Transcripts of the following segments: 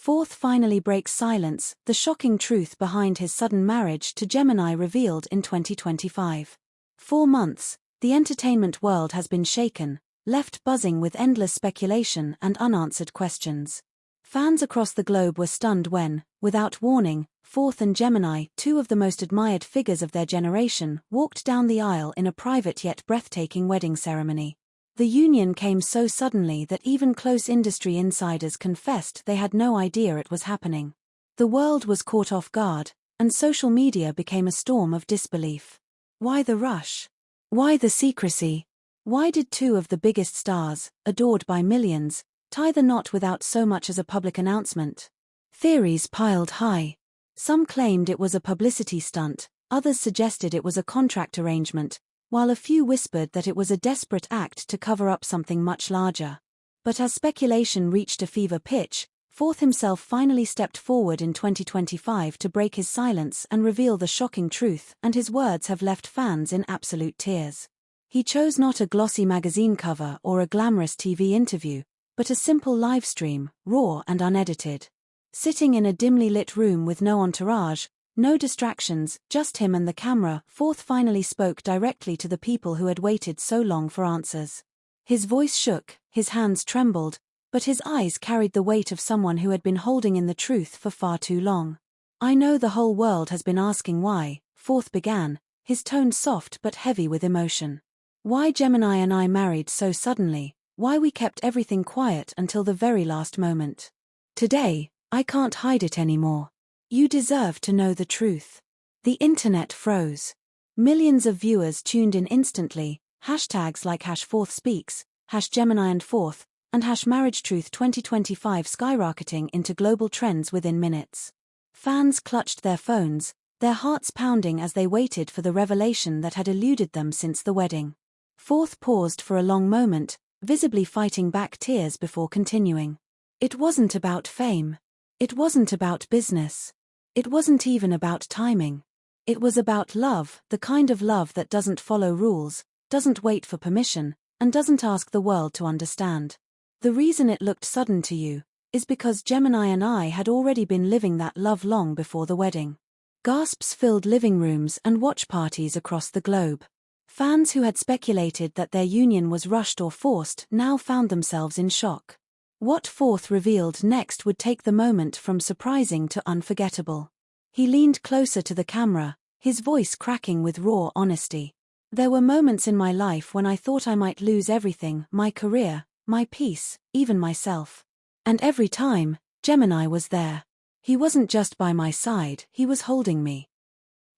Fourth finally breaks silence, the shocking truth behind his sudden marriage to Gemini revealed in 2025. 4 months, the entertainment world has been shaken, left buzzing with endless speculation and unanswered questions. Fans across the globe were stunned when, without warning, Fourth and Gemini, two of the most admired figures of their generation, walked down the aisle in a private yet breathtaking wedding ceremony. The union came so suddenly that even close industry insiders confessed they had no idea it was happening. The world was caught off guard, and social media became a storm of disbelief. Why the rush? Why the secrecy? Why did two of the biggest stars, adored by millions, tie the knot without so much as a public announcement? Theories piled high. Some claimed it was a publicity stunt, others suggested it was a contract arrangement, while a few whispered that it was a desperate act to cover up something much larger. But as speculation reached a fever pitch, Fourth himself finally stepped forward in 2025 to break his silence and reveal the shocking truth, and his words have left fans in absolute tears. He chose not a glossy magazine cover or a glamorous TV interview, but a simple live stream, raw and unedited. Sitting in a dimly lit room with no entourage, no distractions, just him and the camera, Fourth finally spoke directly to the people who had waited so long for answers. His voice shook, his hands trembled, but his eyes carried the weight of someone who had been holding in the truth for far too long. "I know the whole world has been asking why," Fourth began, his tone soft but heavy with emotion. "Why Gemini and I married so suddenly, why we kept everything quiet until the very last moment. Today, I can't hide it anymore. You deserve to know the truth." The internet froze. Millions of viewers tuned in instantly, hashtags like #FourthSpeaks, #GeminiandFourth, and #MarriageTruth 2025 skyrocketing into global trends within minutes. Fans clutched their phones, their hearts pounding as they waited for the revelation that had eluded them since the wedding. Fourth paused for a long moment, visibly fighting back tears before continuing. It wasn't about fame. It wasn't about business. It wasn't even about timing. It was about love, the kind of love that doesn't follow rules, doesn't wait for permission, and doesn't ask the world to understand. The reason it looked sudden to you is because Gemini and I had already been living that love long before the wedding. Gasps filled living rooms and watch parties across the globe. Fans who had speculated that their union was rushed or forced now found themselves in shock. What Fourth revealed next would take the moment from surprising to unforgettable. He leaned closer to the camera, his voice cracking with raw honesty. "There were moments in my life when I thought I might lose everything, my career, my peace, even myself. And every time, Gemini was there. He wasn't just by my side, he was holding me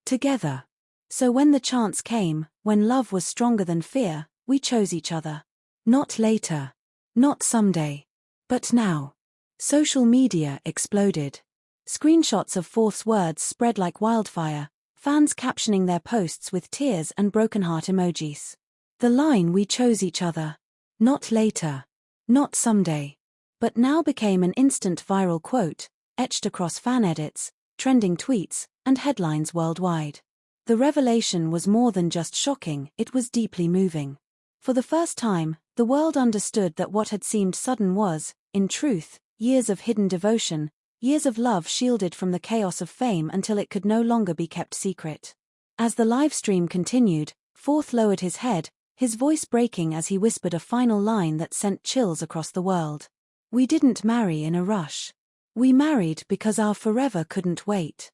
together. So when the chance came, when love was stronger than fear, we chose each other. Not later. Not someday. But now." Social media exploded. Screenshots of Fourth's words spread like wildfire, fans captioning their posts with tears and broken heart emojis. The line "we chose each other. Not later. Not someday." But now became an instant viral quote, etched across fan edits, trending tweets, and headlines worldwide. The revelation was more than just shocking, it was deeply moving. For the first time, the world understood that what had seemed sudden was, in truth, years of hidden devotion, years of love shielded from the chaos of fame until it could no longer be kept secret. As the live stream continued, Fourth lowered his head, his voice breaking as he whispered a final line that sent chills across the world. "We didn't marry in a rush. We married because our forever couldn't wait."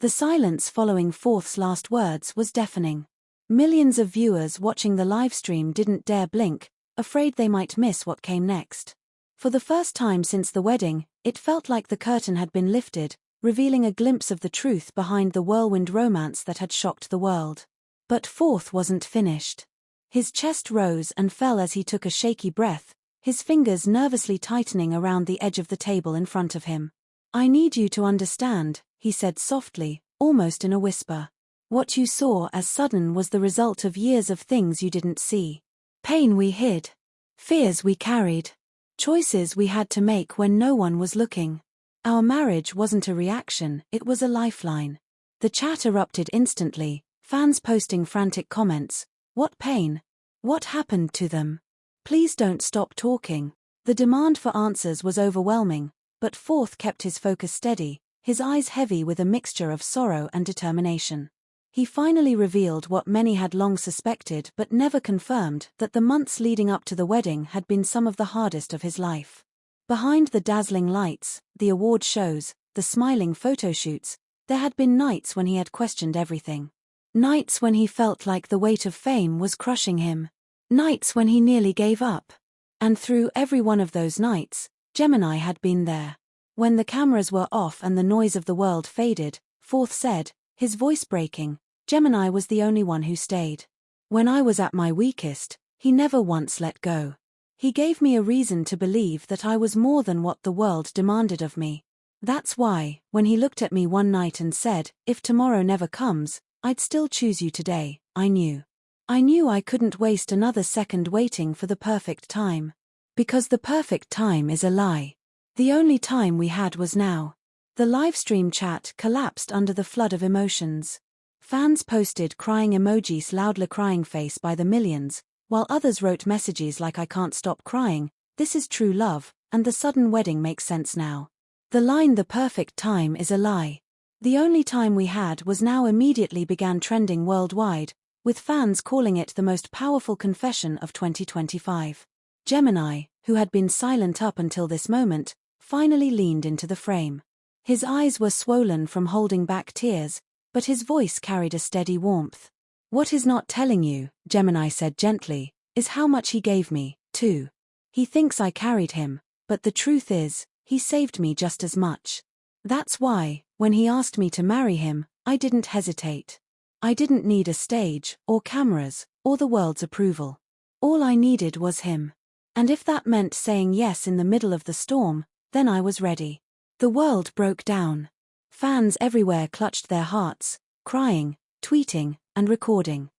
The silence following Fourth's last words was deafening. Millions of viewers watching the livestream didn't dare blink, afraid they might miss what came next. For the first time since the wedding, it felt like the curtain had been lifted, revealing a glimpse of the truth behind the whirlwind romance that had shocked the world. But Fourth wasn't finished. His chest rose and fell as he took a shaky breath, his fingers nervously tightening around the edge of the table in front of him. "I need you to understand," he said softly, almost in a whisper. "What you saw as sudden was the result of years of things you didn't see. Pain we hid. Fears we carried. Choices we had to make when no one was looking. Our marriage wasn't a reaction, it was a lifeline." The chat erupted instantly, fans posting frantic comments. "What pain? What happened to them? Please don't stop talking." The demand for answers was overwhelming, but Forth kept his focus steady, his eyes heavy with a mixture of sorrow and determination. He finally revealed what many had long suspected but never confirmed, that the months leading up to the wedding had been some of the hardest of his life. Behind the dazzling lights, the award shows, the smiling photo shoots, there had been nights when he had questioned everything. Nights when he felt like the weight of fame was crushing him. Nights when he nearly gave up. And through every one of those nights, Gemini had been there. When the cameras were off and the noise of the world faded, Forth said, his voice breaking, Gemini was the only one who stayed. When I was at my weakest, he never once let go. He gave me a reason to believe that I was more than what the world demanded of me. That's why, when he looked at me one night and said, if tomorrow never comes, I'd still choose you today, I knew. I knew I couldn't waste another second waiting for the perfect time. Because the perfect time is a lie. The only time we had was now. The livestream chat collapsed under the flood of emotions. Fans posted crying emojis, loudly crying face by the millions, while others wrote messages like I can't stop crying, this is true love, and the sudden wedding makes sense now. The line the perfect time is a lie. The only time we had was now immediately began trending worldwide, with fans calling it the most powerful confession of 2025. Gemini, who had been silent up until this moment, finally leaned into the frame. His eyes were swollen from holding back tears, but his voice carried a steady warmth. What he's not telling you, Gemini said gently, is how much he gave me, too. He thinks I carried him, but the truth is, he saved me just as much. That's why, when he asked me to marry him, I didn't hesitate. I didn't need a stage, or cameras, or the world's approval. All I needed was him. And if that meant saying yes in the middle of the storm, then I was ready. The world broke down. Fans everywhere clutched their hearts, crying, tweeting, and recording.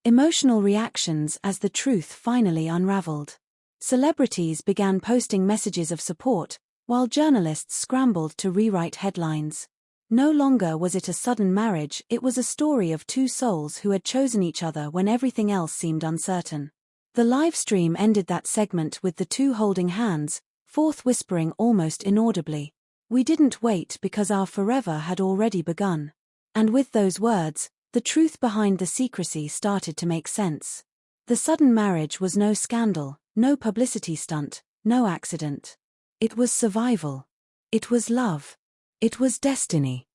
Emotional reactions as the truth finally unraveled. Celebrities began posting messages of support, while journalists scrambled to rewrite headlines. No longer was it a sudden marriage, it was a story of two souls who had chosen each other when everything else seemed uncertain. The live stream ended that segment with the two holding hands, Forth whispering almost inaudibly, "We didn't wait because our forever had already begun." And with those words, the truth behind the secrecy started to make sense. The sudden marriage was no scandal, no publicity stunt, no accident. It was survival. It was love. It was destiny.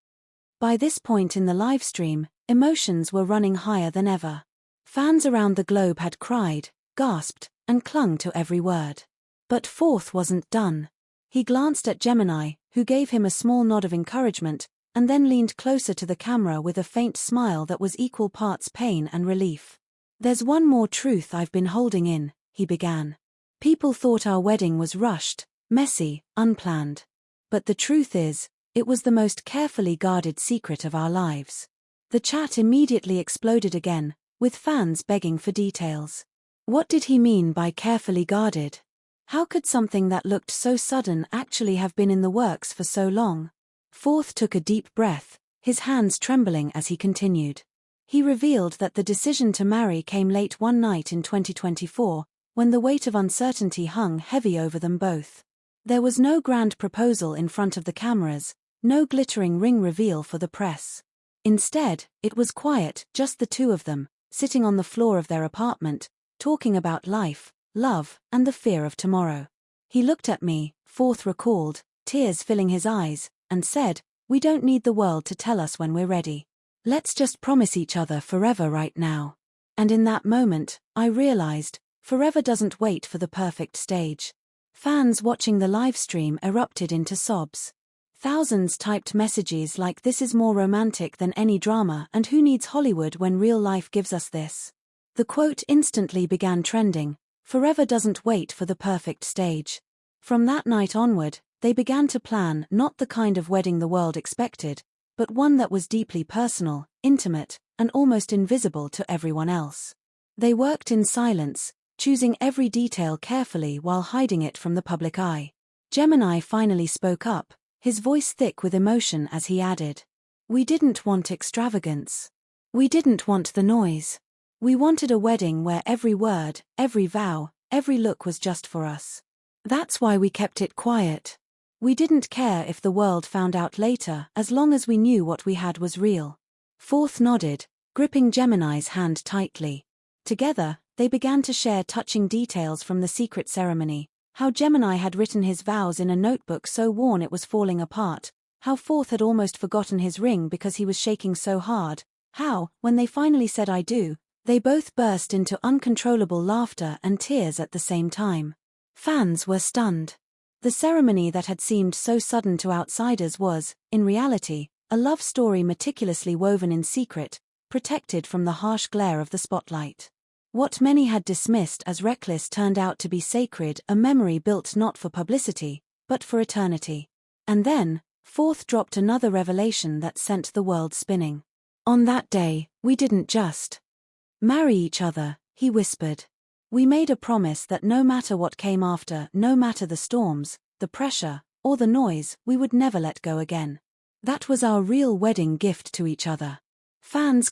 By this point in the live stream, emotions were running higher than ever. Fans around the globe had cried, gasped, and clung to every word. But Forth wasn't done. He glanced at Gemini, who gave him a small nod of encouragement, and then leaned closer to the camera with a faint smile that was equal parts pain and relief. "There's one more truth I've been holding in," he began. "People thought our wedding was rushed, messy, unplanned. But the truth is, it was the most carefully guarded secret of our lives." The chat immediately exploded again, with fans begging for details. What did he mean by carefully guarded? How could something that looked so sudden actually have been in the works for so long? Forth took a deep breath, his hands trembling as he continued. He revealed that the decision to marry came late one night in 2024, when the weight of uncertainty hung heavy over them both. There was no grand proposal in front of the cameras, no glittering ring reveal for the press. Instead, it was quiet, just the two of them, sitting on the floor of their apartment, talking about life, love, and the fear of tomorrow. "He looked at me," Forth recalled, tears filling his eyes, and said, "We don't need the world to tell us when we're ready. Let's just promise each other forever right now." And in that moment, I realized, forever doesn't wait for the perfect stage. Fans watching the live stream erupted into sobs. Thousands typed messages like, "This is more romantic than any drama, and who needs Hollywood when real life gives us this?" The quote instantly began trending, "Forever doesn't wait for the perfect stage." From that night onward, they began to plan not the kind of wedding the world expected, but one that was deeply personal, intimate, and almost invisible to everyone else. They worked in silence, choosing every detail carefully while hiding it from the public eye. Gemini finally spoke up, his voice thick with emotion as he added, "We didn't want extravagance. We didn't want the noise. We wanted a wedding where every word, every vow, every look was just for us. That's why we kept it quiet. We didn't care if the world found out later, as long as we knew what we had was real. Fourth nodded, gripping Gemini's hand tightly. Together, they began to share touching details from the secret ceremony. How Gemini had written his vows in a notebook so worn it was falling apart. How Fourth had almost forgotten his ring because he was shaking so hard. How, when they finally said I do, they both burst into uncontrollable laughter and tears at the same time. Fans were stunned. The ceremony that had seemed so sudden to outsiders was, in reality, a love story meticulously woven in secret, protected from the harsh glare of the spotlight. What many had dismissed as reckless turned out to be sacred, a memory built not for publicity, but for eternity. And then, Fourth dropped another revelation that sent the world spinning. On that day, we didn't just marry each other, he whispered. We made a promise that no matter what came after, no matter the storms, the pressure, or the noise, we would never let go again. That was our real wedding gift to each other. Fans